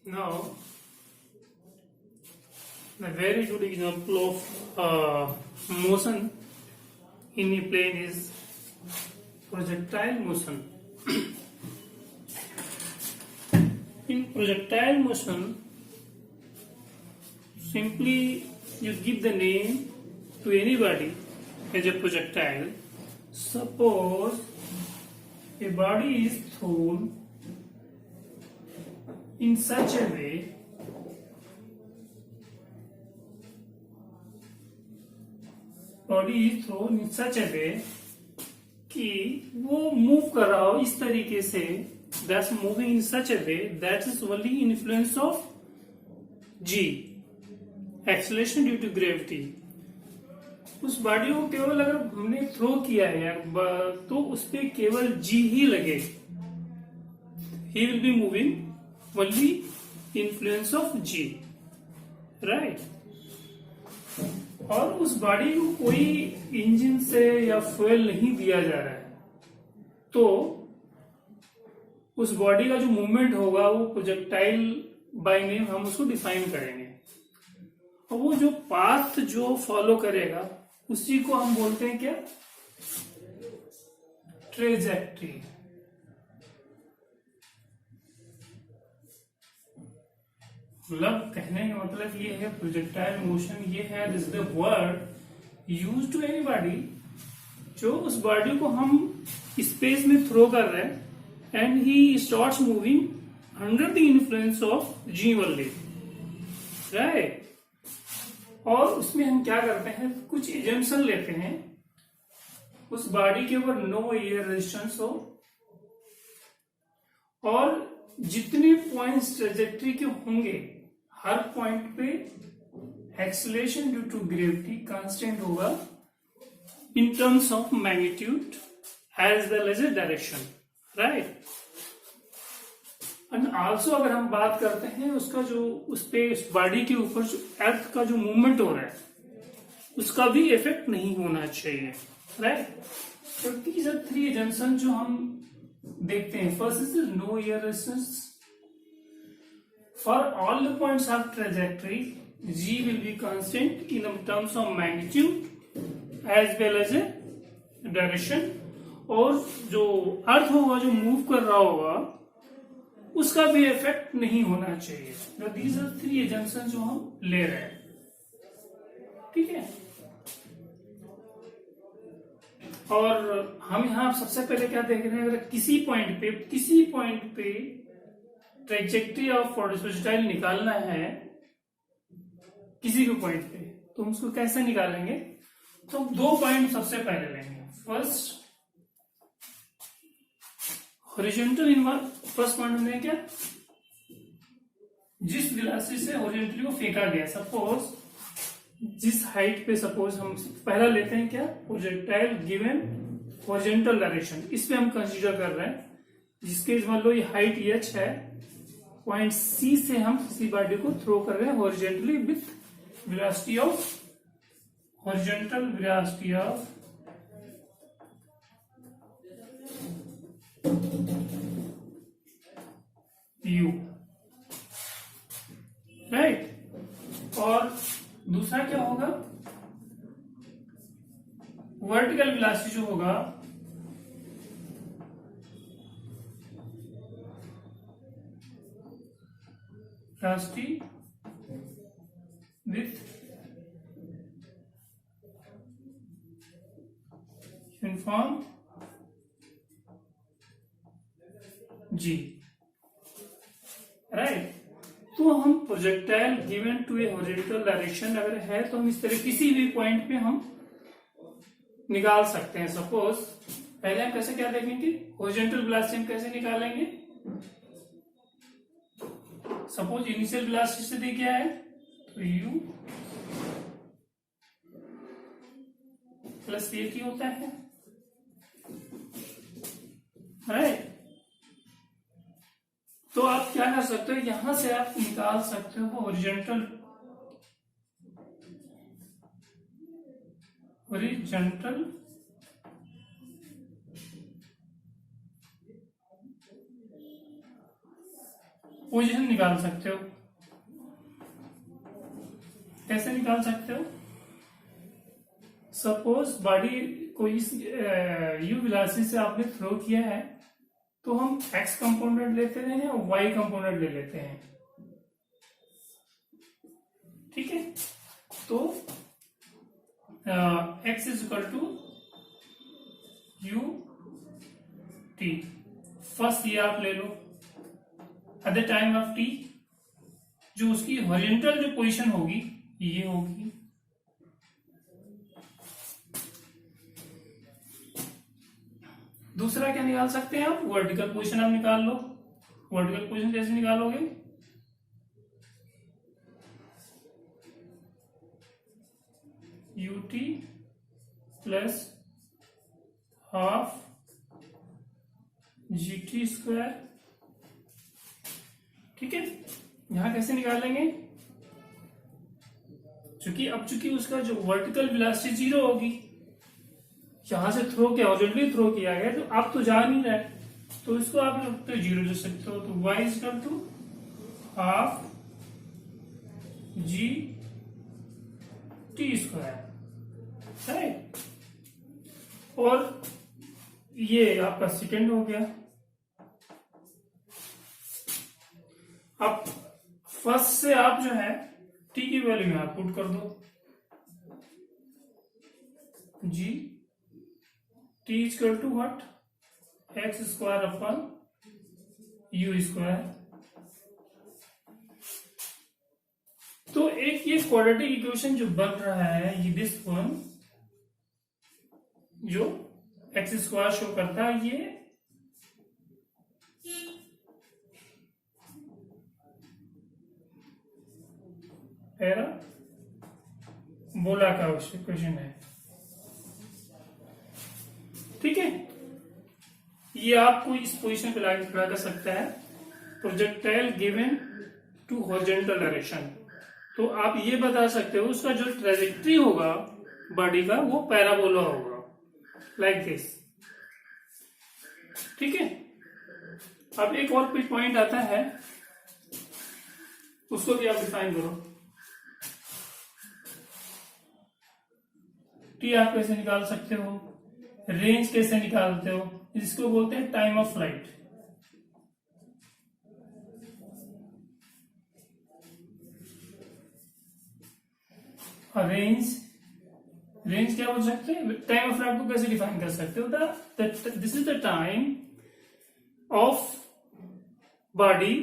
Now, a very good example of motion in a plane is projectile motion. In projectile motion, simply you give the name to anybody as a projectile. Suppose a body is thrown in such a way कि वो move कर रहा हो इस तरीके से, that's moving in such a way that is only influence of G, acceleration due to gravity. उस body को केवल अगर हमने थ्रो किया है यार तो उस पे केवल G ही लगे, he will be moving only influence of G, right? और उस बॉडी को कोई इंजन से या फ्यूल नहीं दिया जा रहा है, तो उस बॉडी का जो मूवमेंट होगा वो प्रोजेक्टाइल बाय नेम हम उसको डिफाइन करेंगे। और वो जो पाथ जो फॉलो करेगा उसी को हम बोलते हैं क्या? ट्रेजेक्ट्री। मतलब कहने का मतलब ये है प्रोजेक्टाइल मोशन, ये है this the word use to any body, जो उस बॉडी को हम स्पेस में थ्रो कर रहे हैं and he starts moving under the influence of G only, right? और उसमें हम क्या करते हैं, कुछ एजम्पशन लेते हैं, उस बॉडी के ऊपर नो एयर रेजिस्टेंस हो और जितने पॉइंट्स ट्रेजेक्ट्री के होंगे हर पॉइंट पे acceleration due to gravity constant होगा in terms of magnitude as well as a direction, right? And also अगर हम बात करते हैं उसका जो उस पे उस बॉडी के ऊपर जो अर्थ का जो मूवमेंट हो रहा है उसका भी इफेक्ट नहीं होना चाहिए, राइट? तो दीज आर थ्री एजम्पशन जो हम देखते हैं। First is no air resistance for all the points of trajectory. G will be constant in terms of magnitude as well as a direction, और जो अर्थ होगा जो मूव कर रहा होगा उसका भी इफेक्ट नहीं होना चाहिए। तो दीज आर थ्री एजम्पशन जो हम ले रहे हैं, ठीक है? और हम यहाँ सबसे पहले क्या देख रहे हैं, अगर किसी पॉइंट पे ट्रेजेक्ट्री ऑफ प्रोजेक्टाइल निकालना है किसी भी पॉइंट पे, तो हम उसको कैसे निकालेंगे? तो दो पॉइंट सबसे पहले लेंगे। First horizontal inverse, first point हमने क्या, जिस वेलोसिटी से हॉरिजॉन्टली को फेंका गया, सपोज जिस हाइट पे, सपोज हम पहला लेते हैं क्या, प्रोजेक्टाइल गिवन हॉरिजॉन्टल डायरेक्शन, इस पे हम कंसीडर कर रहे हैं, जिसके मान लो ये हाइट h है, पॉइंट C से हम किसी बॉडी को थ्रो कर रहे हैं horizontally with velocity of horizontal velocity of u, right? और दूसरा क्या होगा, वर्टिकल वेलोसिटी जो होगा velocity with uniform G, right? तो हम projectile given to a horizontal direction अगर है तो हम इस तरह किसी भी पॉइंट पे हम निकाल सकते हैं। सपोज पहले हम कैसे क्या देखेंगे, हॉरिजॉन्टल वेलोसिटी हम कैसे निकालेंगे? सपोज इनिशियल वेलोसिटी से दी क्या है, तो u प्लस a होता है, राइट? तो आप क्या कर सकते हो, यहां से आप निकाल सकते हो हॉरिजॉन्टल पोजीशन निकाल सकते हो। कैसे निकाल सकते हो? सपोज बॉडी को इस यू वेलोसिटी से आपने थ्रो किया है, तो हम एक्स कंपोनेंट लेते हैं और वाई कंपोनेंट ले लेते हैं। ठीक है, तो x is equal to you t. First ये आप ले लो, at the time of t जो उसकी हॉरिजॉन्टल जो पोजीशन होगी ये होगी। दूसरा क्या निकाल सकते हैं आप? वर्टिकल पोजीशन आप निकाल लो। वर्टिकल पोजीशन कैसे निकालोगे? UT plus half GT square. ठीक है, यहां कैसे निकालेंगे? चूंकि उसका जो वर्टिकल वेलोसिटी 0 होगी, यहां से थ्रो किया, हॉरिजॉन्टली थ्रो किया गया, तो आप तो जा नहीं रहे, तो इसको आप तो 0 ले सकते हो। तो y is equal to half G T square, right. और ये आपका सेकेंड हो गया। अब फर्स्ट से आप जो है टी की वैल्यू में आप पुट कर दो, G T is equal to what? X square upon U square. तो एक ये क्वाड्रेटिक इक्वेशन जो बन रहा है, ये दिस वन जो एक्स स्क्वायर शो करता है, ये बोला का इक्वेशन है। ठीक है, ये आपको इस पोजीशन पे लाके खड़ा कर सकता है, projectile given to horizontal direction. तो आप ये बता सकते हो उसका जो ट्रेजेक्ट्री होगा बॉडी का वो पैराबोला होगा, लाइक दिस। ठीक है, अब एक और पॉइंट आता है, उसको भी आप डिफाइन करो। टी आप कैसे निकाल सकते हो? रेंज कैसे निकालते हो? इसको बोलते हैं टाइम ऑफ फ्लाइट। रेंज क्या बोल सकते हैं? टाइम ऑफ फ्लाइट को कैसे डिफाइन कर सकते हो? This is the time of body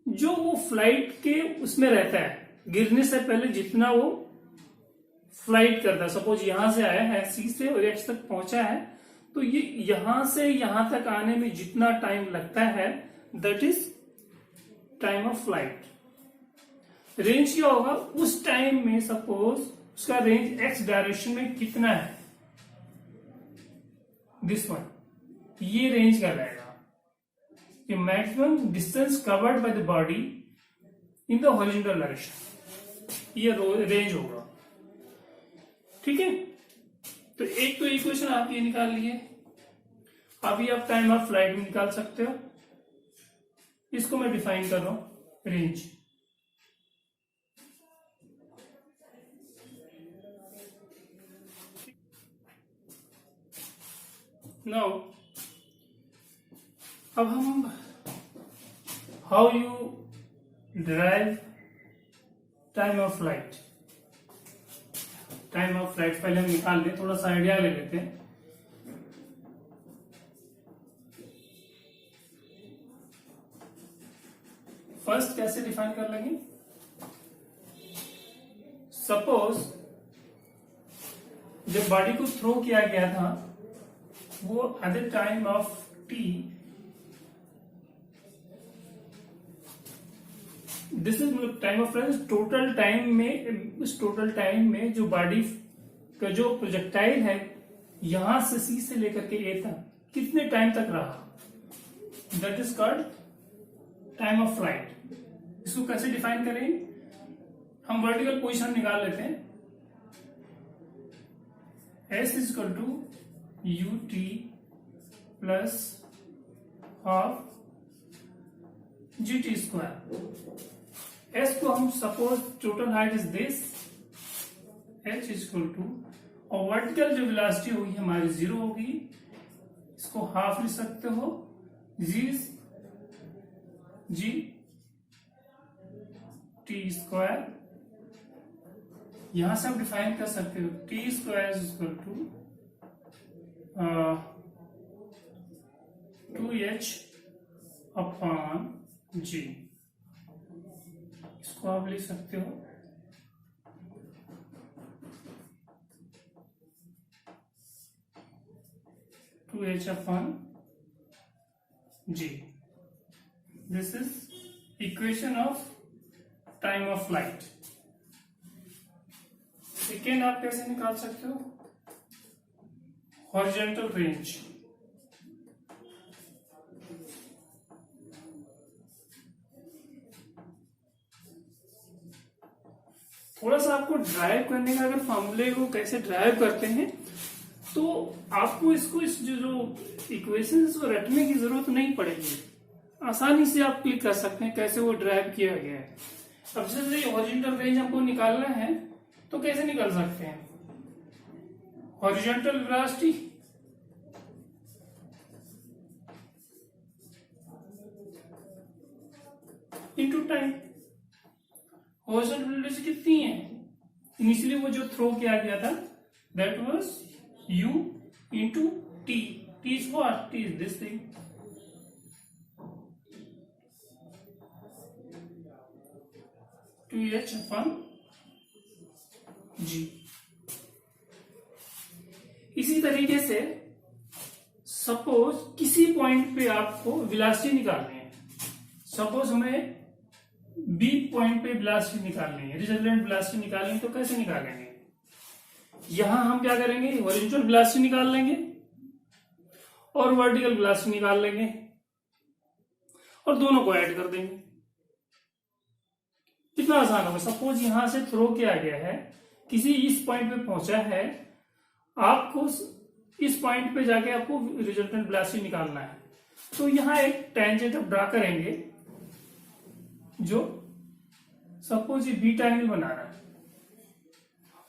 जो वो फ्लाइट के उसमें रहता है, गिरने से पहले जितना वो फ्लाइट करता है। सपोज यहां से आया है सी से और एक्स तक पहुंचा है, तो ये यहां से यहां तक आने में जितना टाइम लगता है, that is time of flight. Range क्या होगा? उस टाइम में सपोज उसका रेंज एक्स डायरेक्शन में कितना है, दिस वन, ये रेंज कहलाएगा। ये maximum distance covered by the body in the horizontal direction, ये रेंज होगा। ठीक है, तो एक तो इक्वेशन आप ये निकाल लिए। अभी आप टाइम ऑफ फ्लाइट में निकाल सकते हो, इसको मैं डिफाइन कर रहा हूं, रेंज। नाउ अब हम how you derive time of flight. Time of flight पहले हम निकाल लें, थोड़ा सा आइडिया ले लेते हैं। फर्स्ट कैसे डिफाइन कर लेंगे? सपोज जब बॉडी को थ्रो किया गया था, वो eight the time of T, this is time of flight, total time में, उस टोटल टाइम में जो बॉडी का जो प्रोजेक्टाइल है यहां से सी से लेकर के ए तक कितने टाइम तक रहा, that is called time of flight. इसको कैसे डिफाइन करेंगे? हम वर्टिकल पोजीशन निकाल लेते हैं। S is equal to you T plus half GT square. S को हम suppose total height is this, H is equal to, और वर्टिकल जो वेलोसिटी होगी हमारी 0 होगी, इसको हाफ लिख सकते हो, G T स्क्वायर। यहां से आप डिफाइन कर सकते हो T square is equal to 2H upon G। इसको आप लिख सकते हो two H upon G। This is equation of time of flight. Second आप कैसे निकाल सकते हो, हॉरिजॉन्टल रेंज। थोड़ा सा आपको ड्राइव करने का, अगर फॉर्मूले को कैसे ड्राइव करते हैं, तो आपको इसको इस जो इक्वेशंस को रटने की जरूरत नहीं पड़ेगी, आसानी से आप क्लिक कर सकते हैं कैसे वो ड्राइव किया गया है। अब जैसे हॉरिजॉन्टल रेंज हमको निकालना है तो कैसे निकाल सकते हैं, horizontal velocity into time. Horizontal velocity कितनी है, इनिशियली वो जो थ्रो किया गया था that was u into t। t is what? T is this thing। Two H upon G। इसी तरीके से सपोज किसी पॉइंट पे आपको वेलोसिटी निकालनी है, सपोज हमें B पॉइंट पे वेलोसिटी निकालनी है, रिजल्टेंट वेलोसिटी निकालनी है, तो कैसे निकालेंगे, यहां हम क्या करेंगे, हॉरिजॉन्टल वेलोसिटी निकाल लेंगे और वर्टिकल वेलोसिटी निकाल लेंगे और दोनों को ऐड कर देंगे। कितना आसान होगा। सपोज यहां से थ्रो किया गया है, किसी इस पॉइंट पे पहुंचा है, आपको इस पॉइंट पे जाके आपको रिजल्टेंट वेलोसिटी निकालना है, तो यहां एक टेंजेंट आप ड्रा करेंगे जो सपोज ये बीटा एंगल बना रहा है,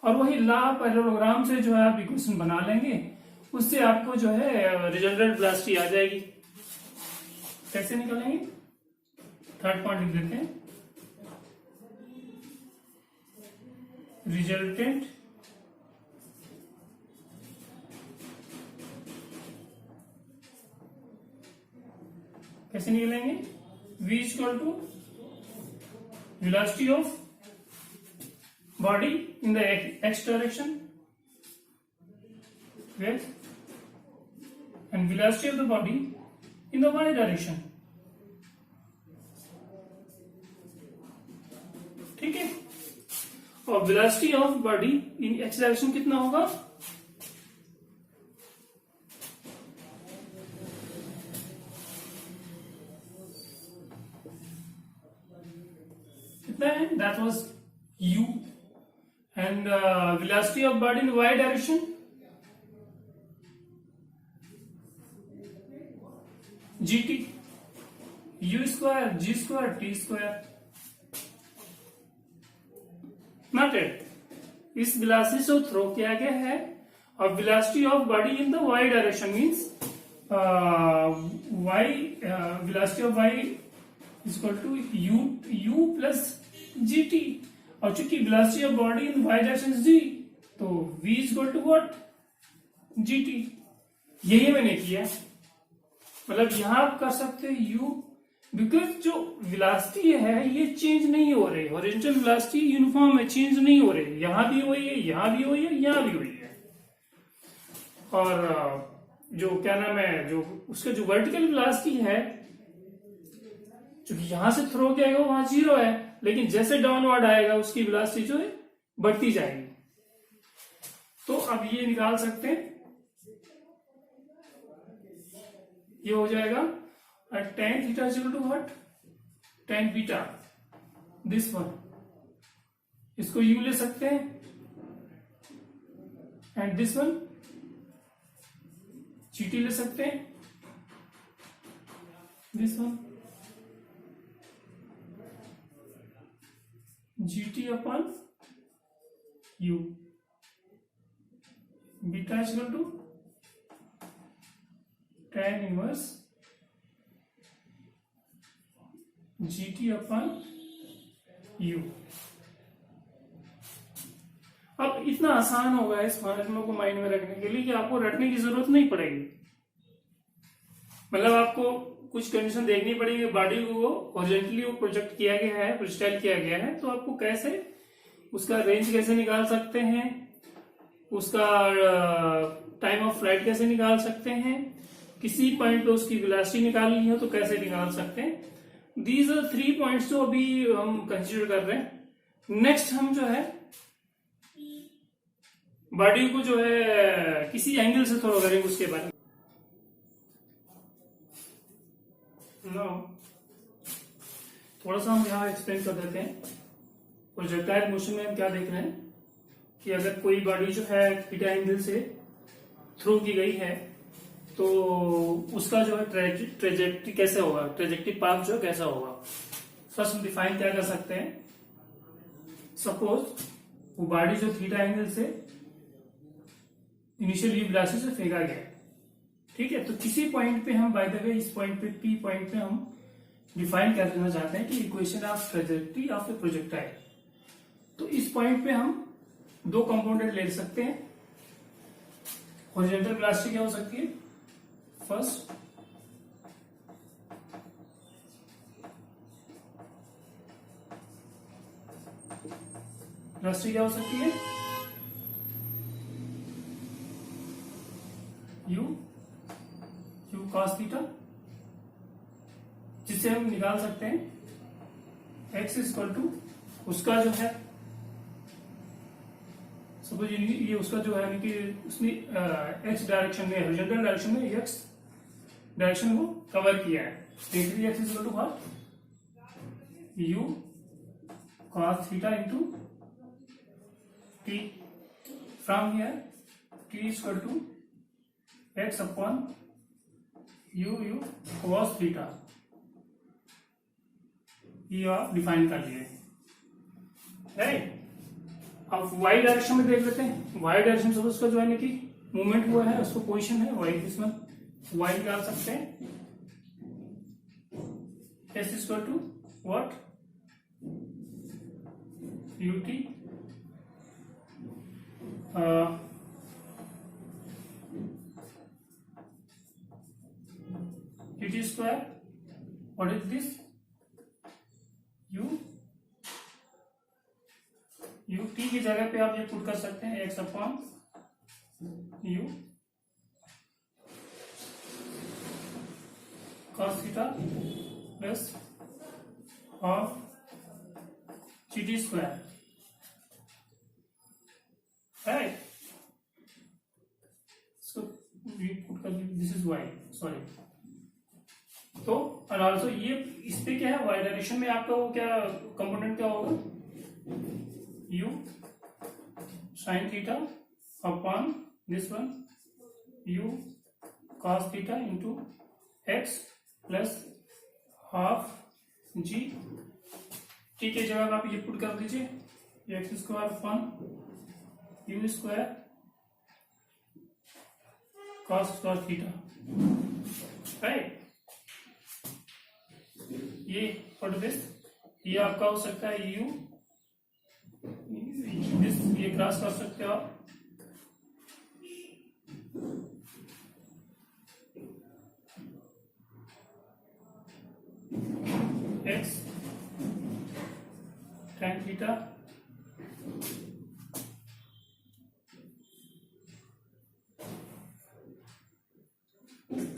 और वही लॉ पैरेललोग्राम से जो है आप इक्वेशन बना लेंगे, उससे आपको जो है रिजल्टेंट वेलोसिटी आ जाएगी। कैसे निकालेंगे, थर्ड पॉइंट लिख देते हैं, रिजल्टेंट कैसे निकलेंगे, v equal to velocity of body in the x direction with and velocity of the body in the y direction। ठीक है, और velocity of body in x direction कितना होगा, कितना है, that was u, and velocity of body in y direction gt, u square g square t square। Noted, इस velocity से throw किया गया है, और velocity of body in the y direction means y, velocity of y is equal to u plus gt, और चूंकि velocity of body in y direction g, तो v is equal to what, gt। यही मैंने किया, मतलब यहां आप कर सकते हैं u, बिकॉज जो वेलोसिटी है ये चेंज नहीं हो रही, हॉरिजॉन्टल वेलोसिटी यूनिफॉर्म है, चेंज नहीं हो रही, यहां भी वही है, यहां भी वही है, यहां भी वही है। और जो क्या नाम है, जो उसका जो वर्टिकल वेलोसिटी है, क्योंकि यहां से थ्रो किया गया वहां 0 है, लेकिन जैसे डाउनवर्ड आएगा उसकी वेलोसिटी जो है बढ़ती जाएगी। तो अब ये निकाल सकते हैं, ये हो जाएगा tan theta is equal to what, tan beta, this one, इसको u ले सकते हैं, एंड दिस वन gt ले सकते हैं, this one. GT upon U, beta is equal to tan inverse GT upon U। अब इतना आसान होगा इस फॉर्मूले को माइंड में रखने के लिए कि आपको रटने की जरूरत नहीं पड़ेगी। मतलब आपको कुछ कंडीशन देखनी पड़ेगी, बॉडी को हॉरिजॉन्टली वो प्रोजेक्ट किया गया है, प्रोजेक्टाइल किया गया है, तो आपको कैसे उसका रेंज कैसे निकाल सकते हैं, उसका टाइम ऑफ फ्लाइट कैसे निकाल सकते हैं, किसी पॉइंट पे उसकी वेलोसिटी निकालनी हो तो कैसे निकाल सकते हैं। दीज आर 3 पॉइंट्स जो अभी हम कंसिडर कर रहे हैं। नेक्स्ट हम जो है बॉडी को जो है किसी एंगल से थोड़ा करेंगे उसके बारे में। थोड़ा सा हम यहाँ एक्सप्लेन कर देते हैं। प्रोजेक्टाइल मोशन में हम क्या देख रहे हैं कि अगर कोई बॉडी जो है थीटा एंगल से थ्रो की गई है तो उसका जो है ट्रेजेक्ट्री कैसे होगा, ट्रेजेक्ट्री पाथ जो कैसा होगा। फर्स्ट हम डिफाइन क्या कर सकते हैं, सपोज वो बॉडी जो थीटा एंगल से इनिशियल v वेलोसिटी से फेंका गया, ठीक है। तो किसी पॉइंट पे हम बाय द वे इस पॉइंट पे P पॉइंट पे हम डिफाइन कर देना चाहते हैं कि equation of trajectory of the projectile. तो इस पॉइंट पे हम दो कंपोनेंट ले सकते हैं। हॉरिजॉन्टल वेलोसिटी क्या हो सकती है, फर्स्ट वेलोसिटी क्या हो सकती है, u cos थीटा, जिससे हम निकाल सकते हैं x इक्वल टू उसका जो है, सपोज ये उसका जो है कि उसने x डायरेक्शन में, हॉरिजॉन्टल डायरेक्शन में x डायरेक्शन को कवर किया है। देखिए x equal to what, u cos theta into t, from here t equal to x upon u cos theta, ये आप डिफाइन कर लिए, राइट। अब y डायरेक्शन में देख लेते हैं। y डायरेक्शन से उसका जो है कि मूवमेंट हुआ है, उसको पोजीशन है y, इसमें y निकाल सकते हैं। s equal to what, ut ut square, what is this, u t की जगह पे आप ये पुट कर सकते हैं x upon u cos theta plus half gt square, right. इसको पुट कर, दिस इज y, सॉरी। तो और ऑल्सो ये इस पे क्या है, y डायरेक्शन में आपका वो क्या कंपोनेंट क्या होगा, u sin theta upon this one u cos theta into x plus half g, ठीक है। जगह आप ये पुट कर दीजिए, x square upon u square cos theta, right. ये व्हाट दिस, ये आपका हो सकता है u, दिस ये क्रॉस कर सकते हो आप, x tan थीटा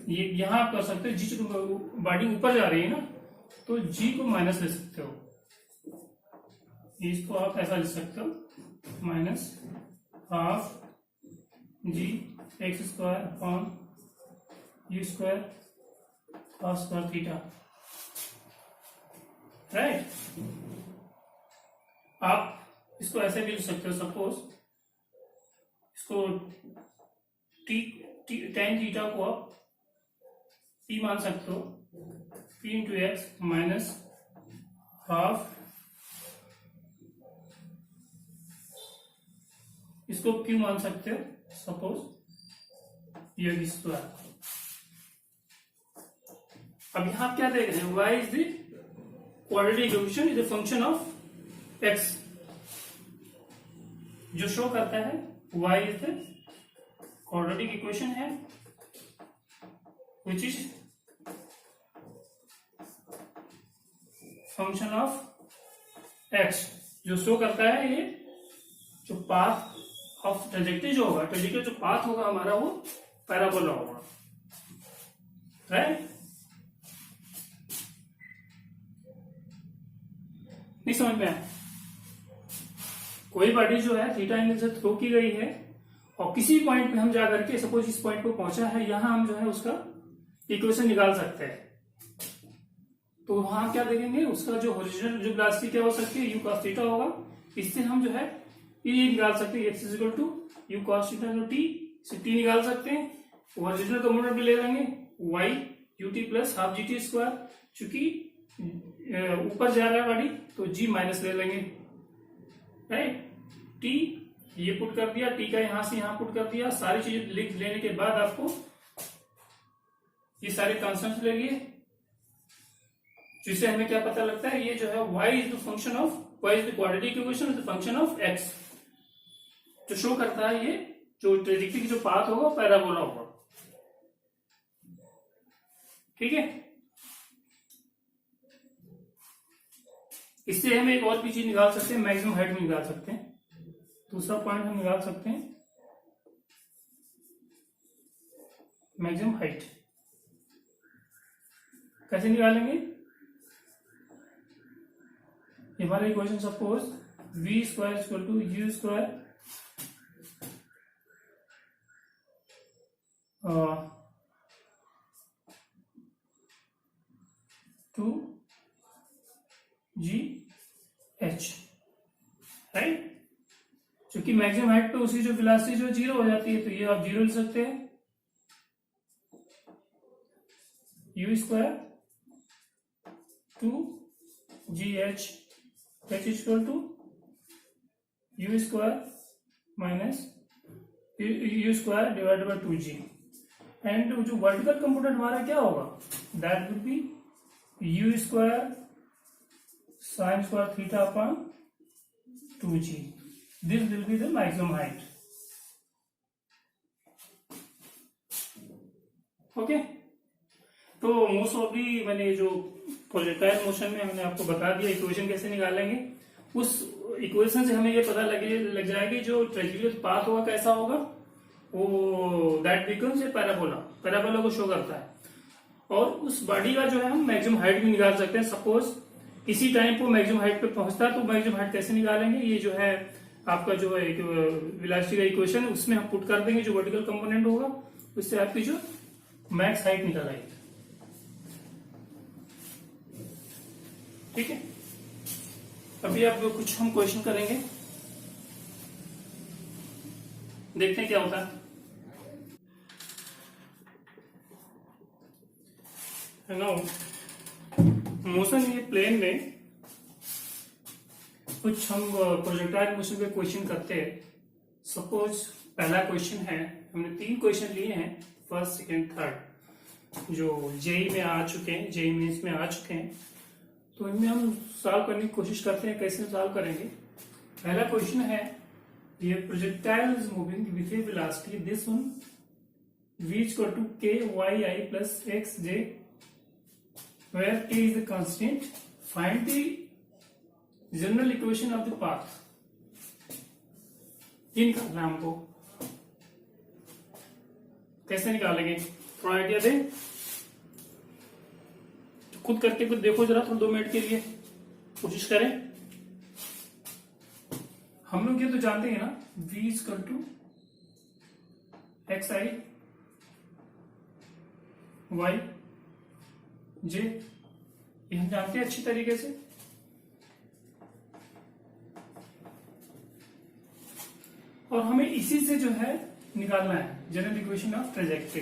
ये यहां आप कर सकते हो। जी बॉडी ऊपर जा रही है ना, तो g को माइनस ले सकते हो, इसको आप ऐसा लिख सकते हो, minus half g x square upon u square cos square theta, right. आप इसको ऐसे भी लिख सकते हो, सपोज इसको tan थीटा को आप p मान सकते हो, p into x minus half इसको क्यू मान सकते हो, सपोज ये स्क्वायर। अब यहां क्या देख रहे हैं, y is the quadratic equation is the function of x, जो शो करता है y is the quadratic equation है which is function of x, जो शो करता है ये जो पाथ ऑफ ट्रेजेक्टरी जो होगा, ट्रेजेक्टरी जो पाथ होगा हमारा वो पैराबोला होगा, राइट। नहीं समझ में आया? कोई बॉडी जो है थीटा एंगल से थ्रो की गई है और किसी पॉइंट पे हम जाकर के सपोज इस पॉइंट पे पहुंचा है, यहां हम जो है उसका इक्वेशन निकाल सकते हैं। तो वहां क्या देखेंगे, उसका जो ओरिजिनल जो वेलोसिटी क्या हो सकती है, यू कॉस थीटा होगा। इससे हम जो है ये निकाल सकते हैं, X is equal to you cos theta जो टी, से टी निकाल सकते हैं। ओरिजिनल कंपोनेंट भी ले लेंगे Y U T plus half G T square, चूंकि ऊपर जा रहा है गाड़ी तो जी माइनस ले लेंगे, राइट। टी ये पुट कर दिया, टी का यहां से यहां पुट कर दिया, सारी चीजें लिख लेने के बाद आपको ये सारे कॉन्स्टेंट्स लेंगे, जिससे हमें क्या पता लगता है, ये जो है y is the function of, y is the quadratic equation is the function of x, जो शो करता है ये जो ट्रेजेक्टरी की जो पाथ होगा पैराबोला होगा, ठीक है। इससे हम एक और भी चीज निकाल सकते हैं, मैक्सिमम हाइट भी निकाल सकते हैं। दूसरा पॉइंट हम निकाल सकते हैं मैक्सिमम हाइट। कैसे निकालेंगे, हमारा equation suppose v square equal to you square two G H, right. क्योंकि मैक्सिमम हाइट पे उसकी जो वेलोसिटी जो जीरो हो जाती है, तो ये आप जीरो लिख सकते हैं, U square two G H, H equal to you square minus U square divided by two G. And जो वर्टिकल कंपोनेंट हमारा क्या होगा, that will be U square sine square theta upon two G. This will be the maximum height, okay. तो most ऑफली मैंने जो projectile motion में हमने आपको बता दिया इक्वेशन कैसे निकालेंगे। उस इक्वेशन से हमें ये पता लग जाएगी जो ट्रेजेक्टरी पाथ होगा कैसा होगा, वो that becomes a parabola, parabola को शो करता है। और उस बॉडी का जो है हम मैक्सिमम हाइट भी निकाल सकते हैं। सपोज इसी टाइम को मैक्सिमम हाइट पे पहुंचता है, तो मैक्सिमम हाइट कैसे निकालेंगे, ये जो है आपका जो है वेलोसिटी का इक्वेशन है उसमें हम पुट कर देंगे जो वर्टिकल कंपोनेंट होगा, उससे आपकी जो मैक्स हाइट निकल आएगी, ठीक है। अभी आप कुछ हम क्वेश्चन करेंगे, देखते हैं क्या होता है ना। मोशन ये प्लेन में कुछ हम प्रोजेक्टाइल मोशन पे क्वेश्चन करते हैं। सपोज पहला क्वेश्चन है, हमने 3 क्वेश्चन लिए हैं, फर्स्ट सेकंड थर्ड, जो जेई में आ चुके हैं, जेई मेंस में आ चुके हैं। तो इनमें हम सॉल्व करने की कोशिश करते हैं, कैसे सॉल्व करेंगे। पहला क्वेश्चन है, ये projectile is moving with a velocity this one v equal to k y I plus x j where k is the constant, find the general equation of the path. ये निकालना है हमको, कैसे निकालेंगे थोड़ा आइडिया दे, तो खुद करके कुछ देखो जरा, थोड़ा 2 मिनट के लिए कोशिश करें। हम लोग ये तो जानते हैं ना, v equal to x i y j, ये हम जानते हैं अच्छी तरीके से। और हमें इसी से जो है निकालना है जनरल इक्वेशन ऑफ ट्रेजेक्टरी।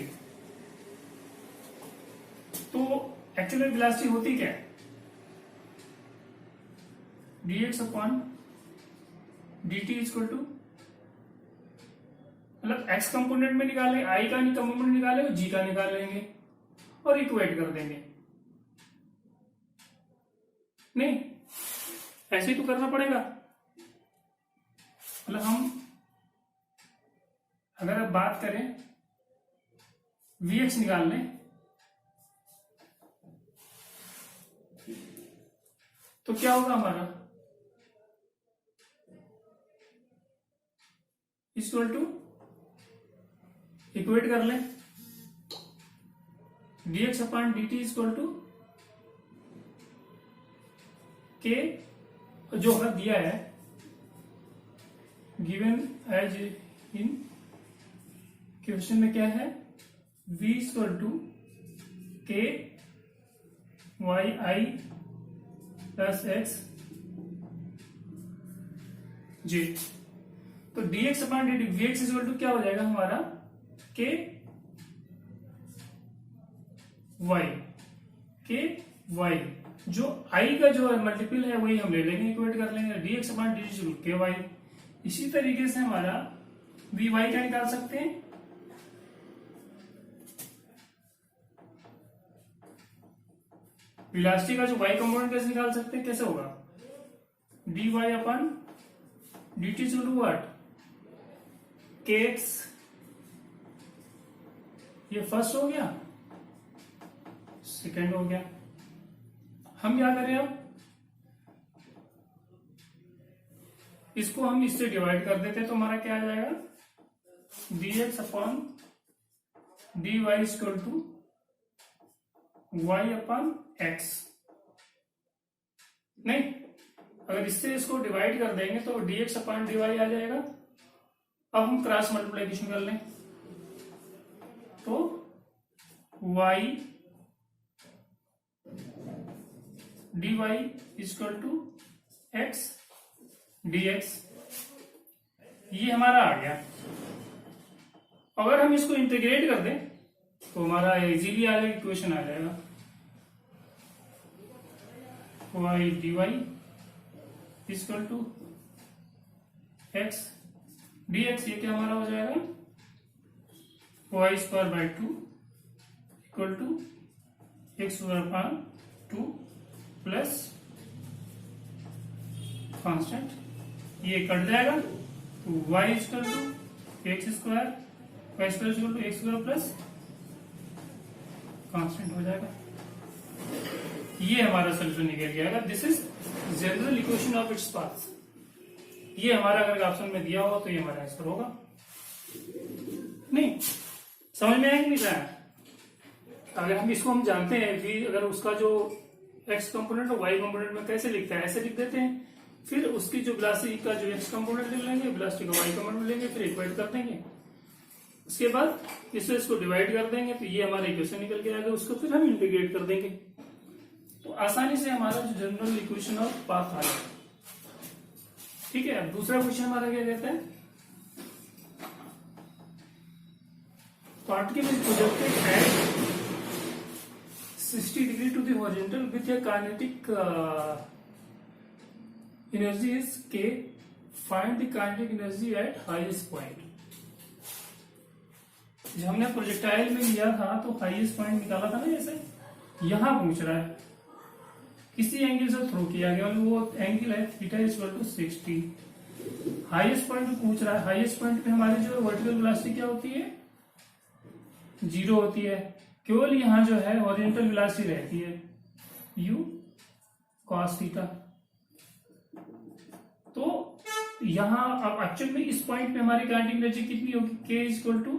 तो एक्चुअली वेलोसिटी होती क्या है, dx upon dt equal to मतलब एक्स कंपोनेंट में निकाले, आई का कंपोनेंट निकाले और जी का निकाल लेंगे और इक्वेट कर देंगे। नहीं, ऐसे ही तो करना पड़ेगा। मतलब हम अगर अब बात करें Vx निकाल लें तो क्या होगा हमारा, इक्वल टू इक्वेट कर लें dx upon dt equal to के, जो हमें दिया है गिवन एज इन क्वेश्चन में क्या है, v इक्वल टू के y i plus x j. तो dx upon dt vx equal to क्या हो जाएगा हमारा, के वाई, जो i का जो है मल्टीपल है वही हम ले लेंगे, इक्वेट कर लेंगे dx अपॉन dt के वाई। इसी तरीके से हमारा vy का निकाल सकते हैं, वेलोसिटी का जो y कंपोनेंट कैसे निकाल सकते हैं, कैसे होगा, dy upon dt equal to what, kx, ये फर्स्ट हो गया, सेकेंड हो गया। हम क्या करें अब, इसको हम इससे डिवाइड कर देते हैं तो हमारा क्या आ जाएगा, dx upon dy equal to y upon x। नहीं, अगर इससे इसको डिवाइड कर देंगे तो dx अपॉन dy आ जाएगा। अब हम क्रॉस मल्टीप्लिकेशन कर लें तो y dy equal to x dx, ये हमारा आ गया। अगर हम इसको इंटीग्रेट कर दें तो हमारा इजीली आ जाएगा, इक्वेशन आ जाएगा y dy equal to x dx, ये क्या हमारा हो जाएगा, y square by 2 equal to x square upon 2 plus constant, ये कट जाएगा तो y equal to x square, y square equal to x square plus constant हो जाएगा। ये हमारा सोल्यूशन निकल गया। This is general equation of its parts. ये हमारा अगर ऑप्शन में दिया हो तो ये हमारा आंसर होगा। नहीं समझ में आया कि नहीं आया? अगर हम इसको हम जानते हैं कि अगर उसका जो x कंपोनेंट और y कंपोनेंट में कैसे लिखता है, ऐसे लिख देते हैं, फिर उसकी जो वेलोसिटी का जो x कंपोनेंट ले लेंगे, वेलोसिटी का y कंपोनेंट लेंगे, फिर इक्वेट कर देंगे। उसके बाद इसको डिवाइड कर देंगे तो ये हमारा इक्वेशन निकल के आएगा, उसको फिर हम इंटीग्रेट कर देंगे तो आसानी से हमारा जो जनरल इक्वेशन ऑफ पाथ आ जाएगा। ठीक है, अब दूसरा क्वेश्चन हमारा क्या कहता है, particle is projected at 60 degree to the horizontal with a kinetic energy is k. Find the kinetic energy at highest point. जब हमने प्रोजेक्टाइल में लिया था तो हाईएस्ट पॉइंट निकाला था ना, जैसे यहां पूछ रहा है किसी एंगल से थ्रो किया गया, वो एंगल है theta equal to 60। Highest point पूछ रहा है, हाईएस्ट पॉइंट पे हमारी जो वर्टिकल वेलोसिटी क्या होती है, 0 होती है। केवल यहां जो है हॉरिजॉन्टल वेलोसिटी रहती है u cos थीटा। तो यहां अब एक्चुअल में इस पॉइंट पे हमारी काइनेटिक एनर्जी कितनी होगी, k equal to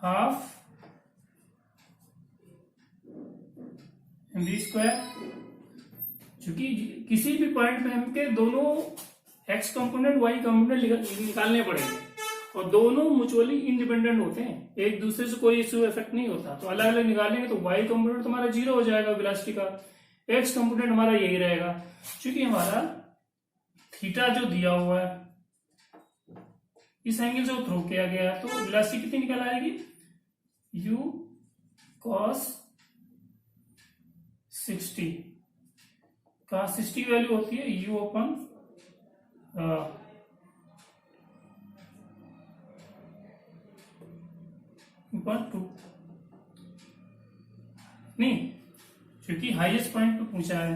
half mv square. क्योंकि किसी भी पॉइंट पे हमके दोनों x कंपोनेंट y कंपोनेंट निकालने पड़ेंगे और दोनों म्यूचुअली इंडिपेंडेंट होते हैं, एक दूसरे से कोई इश्यू इफेक्ट नहीं होता। तो अलग अलग निकालेंगे तो y कंपोनेंट तुम्हारा 0 हो जाएगा वेलोसिटी का, x कंपोनेंट हमारा यही रहेगा। क्योंकि हमारा थीटा जो दिया हुआ है इस एंगल से थ्रो किया गया है, तो वेलोसिटी कितनी निकल आएगी, u cos 60। cos 60 वैल्यू होती है u अपन 2 नहीं, क्योंकि हाईएस्ट पॉइंट पे पूछा है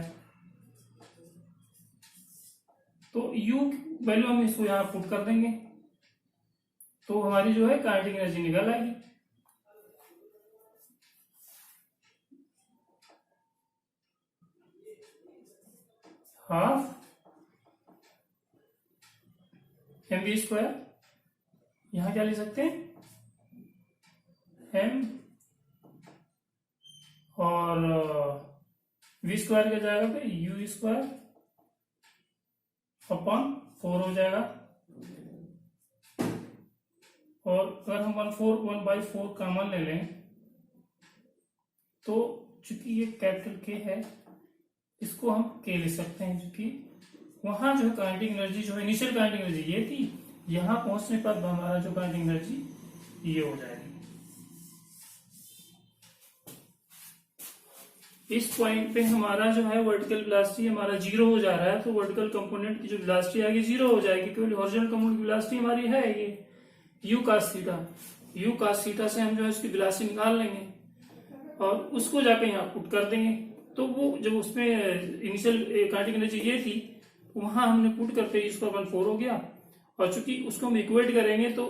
तो यू वैल्यू हम इसको यहां पुट कर देंगे तो हमारी जो है काइनेटिक एनर्जी निकल आएगी। हाफ mv², यहां क्या ले सकते हैं m, और v² क्या जाएगा तो u² अपॉन 4 हो जाएगा। और अगर हम 1/4 कॉमन ले लें तो चूंकि ये कैपिटल K है इसको हम K ले सकते हैं, क्योंकि वहां जो काइनेटिक एनर्जी जो है इनिशियल काइनेटिक एनर्जी ये थी, यहां पहुंचने पर हमारा जो काइनेटिक एनर्जी ये हो जाएगी। इस पॉइंट पे हमारा जो है वर्टिकल वेलोसिटी हमारा 0 हो जा रहा है, तो वर्टिकल कंपोनेंट की जो वेलोसिटी आएगी 0 हो जाएगी, क्योंकि हॉरिजॉन्टल कंपोनेंट की वेलोसिटी हमारी है ये u cos थीटा से हम जो है उसकी वेलोसिटी निकाल लेंगे और उसको जाके यहाँ पुट कर देंगे। तो वो जब उसमें इनिशियल काइनेटिक एनर्जी ये थी वहां हमने पुट करते ही उसका 1/4 हो गया, और चूंकि उसको हम इक्वेट करेंगे तो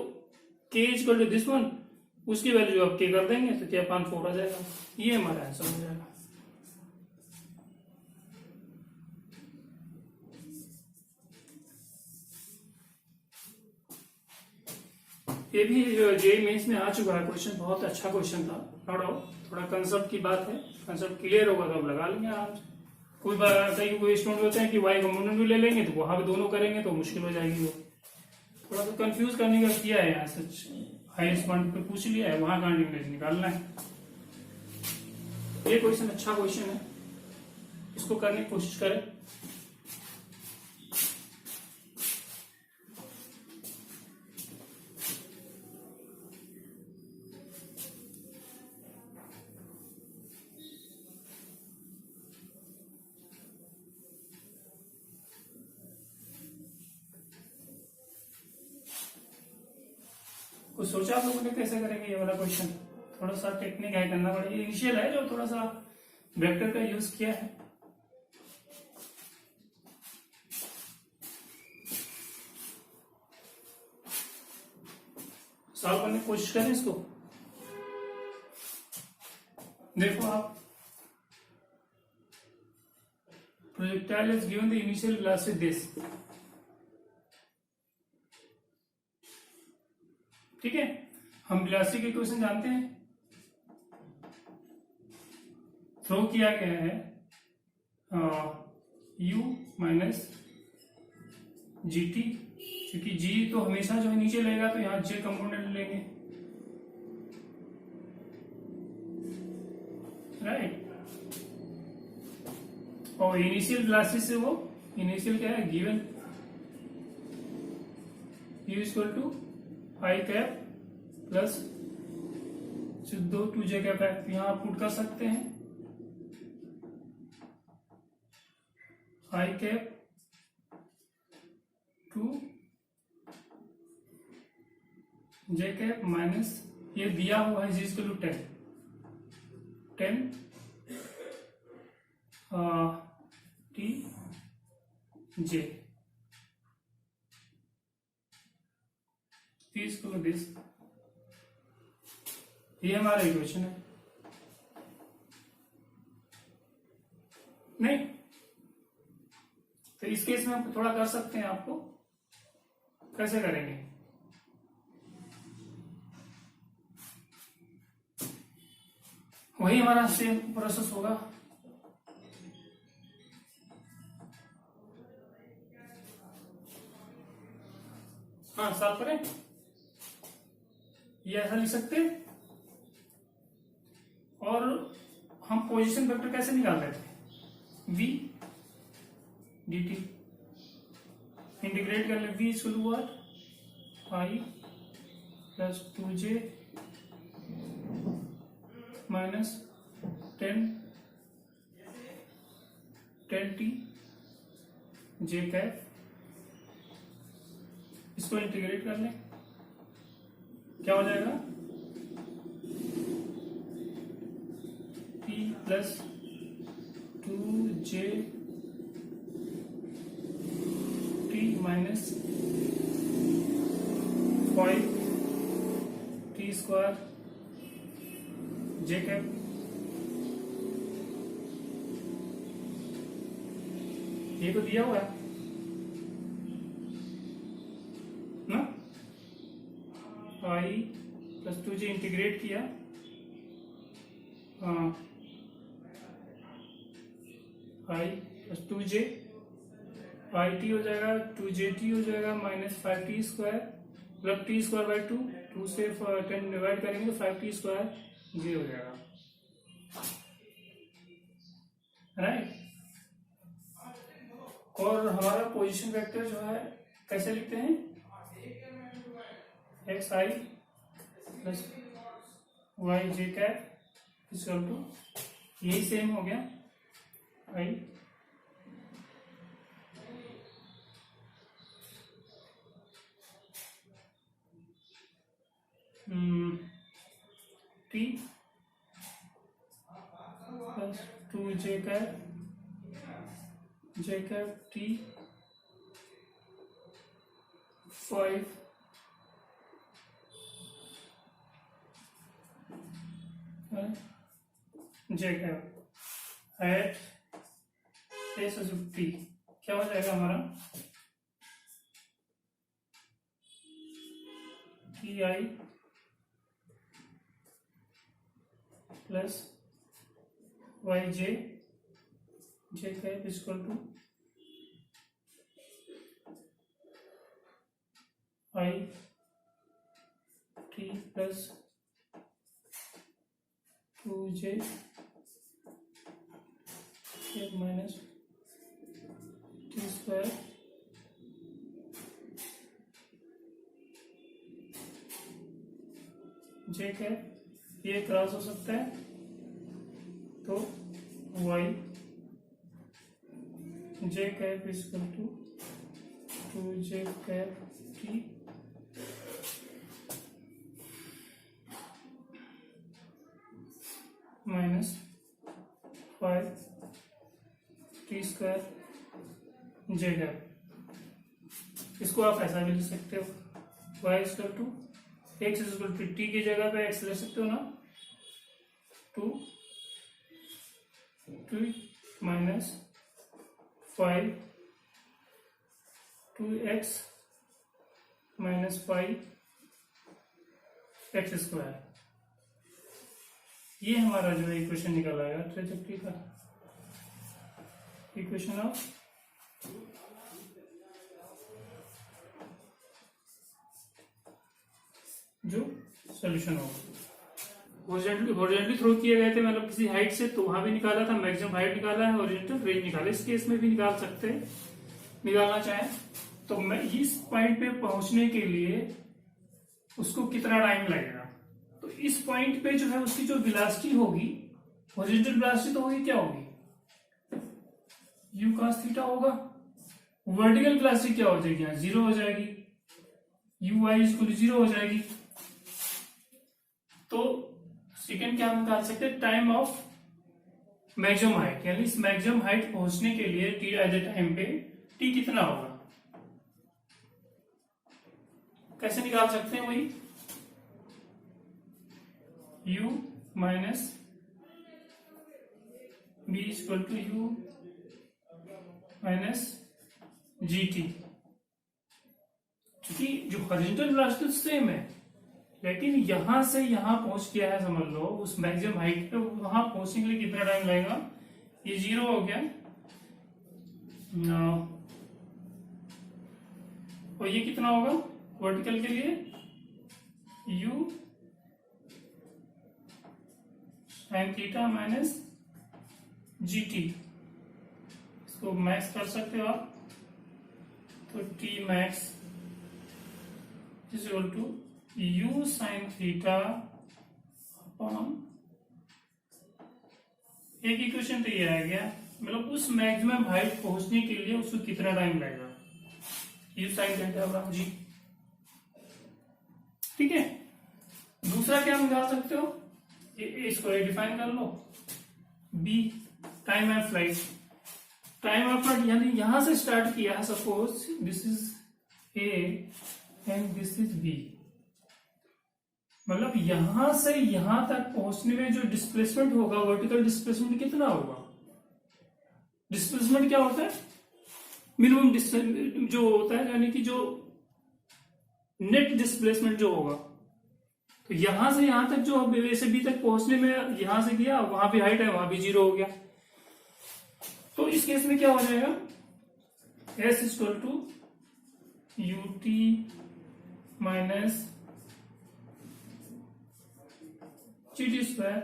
k equal to this one, उसकी वैल्यू जो आप k कर देंगे तो क्या 1/4 आ जाएगा। ये हमारा आंसर हो जाएगा। ये भी जेईई मेंस में आ चुका है क्वेश्चन, बहुत अच्छा क्वेश्चन था। नो डाउट, थोड़ा कंसेप्ट की बात है, कंसेप्ट क्लियर होगा तो आप लगा लेंगे आराम से। कोई कोई स्टूडेंट होते हैं कि वाई कंपोनेंट भी ले लेंगे तो वहां भी दोनों करेंगे तो मुश्किल हो जाएगी। वो थोड़ा सा कंफ्यूज करने का किया है, यहाँ सच हाईएस्ट पॉइंट पे पूछ लिया है, वहां काइनेटिक एनर्जी निकालना है। ये क्वेश्चन अच्छा क्वेश्चन है, इसको करने की कोशिश करें। कुछ सोचा आप लोगों ने कैसे करेंगे ये वाला क्वेश्चन? थोड़ा सा टेक्निक है, करना पड़ेगा। ये इनिशियल है जो थोड़ा सा वेक्टर का यूज किया है। सॉल्व करने की कोशिश करें इसको। देखो आप, projectile is given the initial velocity this, ठीक है। हम वेलोसिटी के इक्वेशन जानते हैं, थ्रो किया गया है u माइनस GT, क्योंकि G तो हमेशा जो है नीचे लेगा तो यहां J कंपोनेंट लेंगे, राइट। और इनिशियल वेलोसिटी से वो इनिशियल क्या है given u equal to I cap plus 2j cap है, यहां आप पुट कर सकते हैं I cap 2j cap minus ये दिया हुआ है g equal to 10 t j this, ये हमारा इक्वेशन है। नहीं तो इस केस में हम थोड़ा कर सकते हैं, आपको कैसे करेंगे? वही हमारा सेम प्रोसेस होगा। हाँ सॉल्व करें, ये ऐसा लिख सकते हैं। और हम पोजीशन वेक्टर कैसे निकाल रहे थे? v dt इंटीग्रेट कर ले, v equal to what I plus 2j minus 10t j cap, इसको इंटीग्रेट कर लें, क्या हो जाएगा plus 2j t minus 5t square j cap. ये तो दिया हुआ है ना, i प्लस 2j इंटीग्रेट किया, हाँ i plus 2j I T हो जाएगा, 2j t हो जाएगा minus 5t square plus t square by 2 से 10 डिवाइड करेंगे तो 5t स्क्वायर j हो जाएगा, राइट। और हमारा पोजीशन वेक्टर जो है कैसे लिखते हैं, x i plus y j cap equal to, यही सेम हो गया i t plus 2j cap t 5 j cap at s t, क्या हो जाएगा हमारा t i plus y j cap equal to i t plus 2j minus t square j cap, ये cross हो सकता है तो y j cap equal to 2j cap t minus 5t square j cap. इसको आप ऐसा भी लिख सकते हो, y equal to x equal to t की जगह पे x ले सकते हो ना, 2 minus 5 2x minus 5 x square. ये हमारा जो है इक्वेशन निकल आएगा ट्रेजेक्टरी का, इक्वेशन ऑफ जो सॉल्यूशन होगा। हॉरिजॉन्टली थ्रो किए गए थे, मतलब किसी हाइट से, तो वहां भी निकाला था, मैक्सिमम हाइट निकाला है, हॉरिजॉन्टल रेंज निकाला, इस केस में भी निकाल सकते हैं, निकालना चाहें तो। मैं इस पॉइंट पे पहुंचने के लिए उसको कितना टाइम लगेगा, तो इस पॉइंट पे जो है उसकी जो वेलोसिटी होगी, हॉरिजॉन्टल वेलोसिटी तो होगी, क्या होगी, u cos थीटा होगा। वर्टिकल वेलोसिटी क्या हो जाएगी, यहाँ 0 हो जाएगी, ui इक्वल 0 हो जाएगी। तो सेकेंड क्या हम निकाल सकते हैं, टाइम ऑफ मैक्सिमम हाइट, यानी इस मैक्सिमम हाइट पहुंचने के लिए t एट द टाइम पे t कितना होगा, कैसे निकाल सकते हैं, वही u minus b equal to u minus g t, क्योंकि जो हॉरिजॉन्टल वेलोसिटी सेम है, लेकिन यहां से यहां पहुंच गया है, समझ लो उस मैक्सिमम हाइट पे, वहां पहुंचने के लिए कितना टाइम लगेगा, ये 0 हो गया, और ये कितना होगा वर्टिकल के लिए, u sine theta minus g t, इसको मैक्स कर सकते हो आप, तो t max is equal to u sine theta upon, एक इक्वेशन तो ये आ गया, मतलब उस मैक्सिमम हाइट पहुंचने के लिए उसको कितना टाइम लगेगा, u साइन थीटा अपॉन जी, ठीक है। दूसरा क्या निकाल सकते हो, इसको डिफाइन कर लो, be time of flight, time of flight यानी यहां से स्टार्ट किया है, suppose this is A and this is B, मतलब यहां से यहां तक पहुंचने में जो डिस्प्लेसमेंट होगा, वर्टिकल डिस्प्लेसमेंट कितना होगा? डिस्प्लेसमेंट क्या होता है? मिनिमम जो होता है, यानी कि जो नेट डिस्प्लेसमेंट जो होगा, तो यहां से यहां तक जो ए से बी तक पहुंचने में यहां से किया, वहां भी हाइट है, वहां भी 0 हो गया। तो इस केस में क्या हो जाएगा? S equal to ut minus gt square.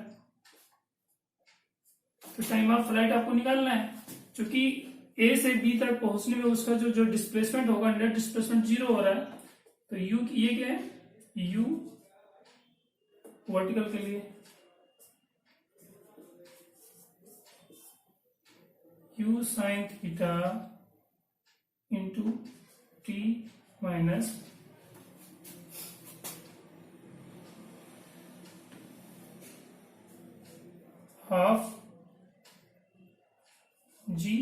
तो टाइम ऑफ फ्लाइट आपको निकालना है, क्योंकि ए से बी तक पहुंचने में उसका जो डिस्प्लेसमेंट होगा, नेट डिस्प्लेसमेंट 0 हो रहा है, तो यू ये क्या है? यू वर्टिकल के लिए you sine theta into T minus half G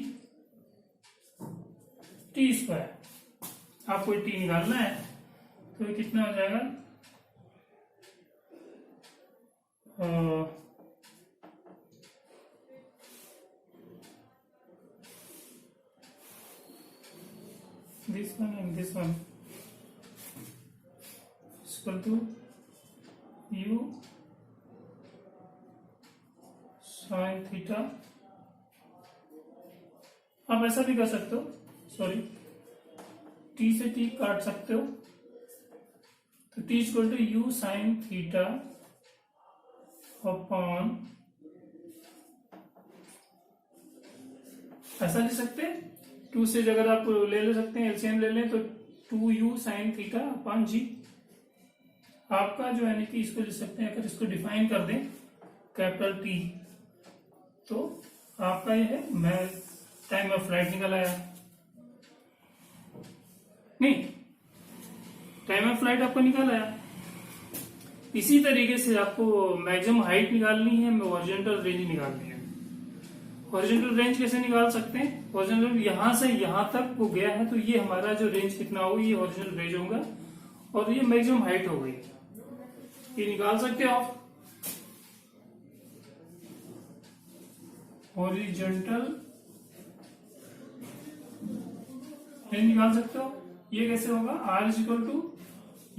T square. आपको टी निकालना है, तो ये कितना हो जाएगा? this one and this one is equal to u sin theta. आप ऐसा भी कर सकते हो, सॉरी t से t काट सकते हो, तो t equal to u sine theta upon, ऐसा लिख सकते हैं, 2 से अगर आप ले सकते हैं, एलसीएम ले लें, तो 2u साइन थीटा अपॉन जी आपका जो है, कि इसको लिख सकते हैं, अगर इसको डिफाइन कर दें कैपिटल टी, तो आपका ये है, मैं टाइम ऑफ फ्लाइट निकल आया। नहीं, टाइम ऑफ फ्लाइट आपको निकल आया। इसी तरीके से आपको मैक्सिमम हाइट निकालनी है, हॉरिजॉन्टल रेंज निकालनी है। हॉरिजॉन्टल रेंज कैसे निकाल सकते हैं? हॉरिजॉन्टल यहां से यहां तक वो गया है, तो ये हमारा जो रेंज कितना होगा, ये हॉरिजॉन्टल रेंज होगा, और ये मैक्सिमम हाइट हो गई, ये निकाल सकते हो आप। हॉरिजॉन्टल रेंज निकाल सकते हो। ये कैसे होगा? R is equal to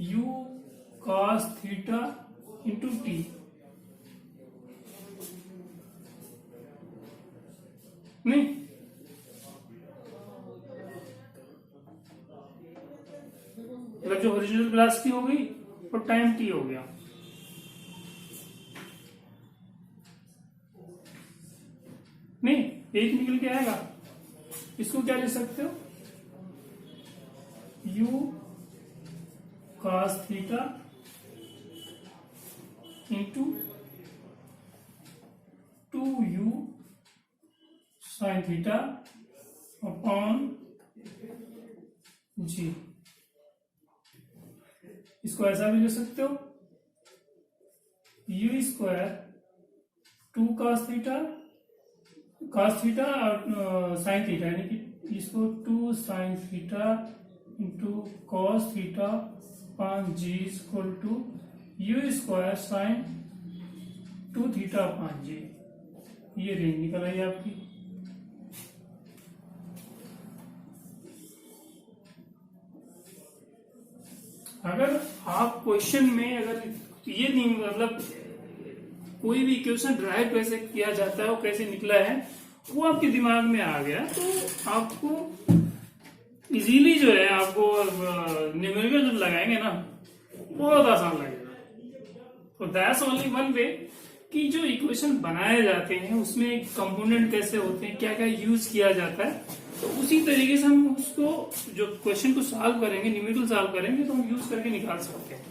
you cos theta into t. नहीं, मतलब जो ओरिजिनल वेलोसिटी हो गई और टाइम टी हो गया। नहीं, एक निकल के आएगा, इसको क्या लिख सकते हो? u cos theta into 2u sine theta upon g. इसको ऐसा भी लिख सकते हो, u स्क्वायर 2 cos थीटा और साइन थीटा, यानी कि इसको 2 sine theta into cos theta upon g equal to you square sine 2 theta upon g. ये रेंज निकल आई आपकी। अगर आप क्वेश्चन में अगर ये नहीं, मतलब कोई भी इक्वेशन ड्राइव कैसे किया जाता है और कैसे निकला है वो आपके दिमाग में आ गया, तो आपको इजीली जो है, आपको न्यूमेरिकल जब लगाएंगे ना बहुत आसान लगेगा। तो दैट्स ओनली वन वे कि जो इक्वेशन बनाए जाते हैं उसमें कंपोनेंट कैसे होते हैं, क्या क्या यूज किया जाता है, तो उसी तरीके से हम उसको जो क्वेश्चन को सॉल्व करेंगे, न्यूमेरिकल सॉल्व करेंगे, तो हम यूज करके निकाल सकते हैं।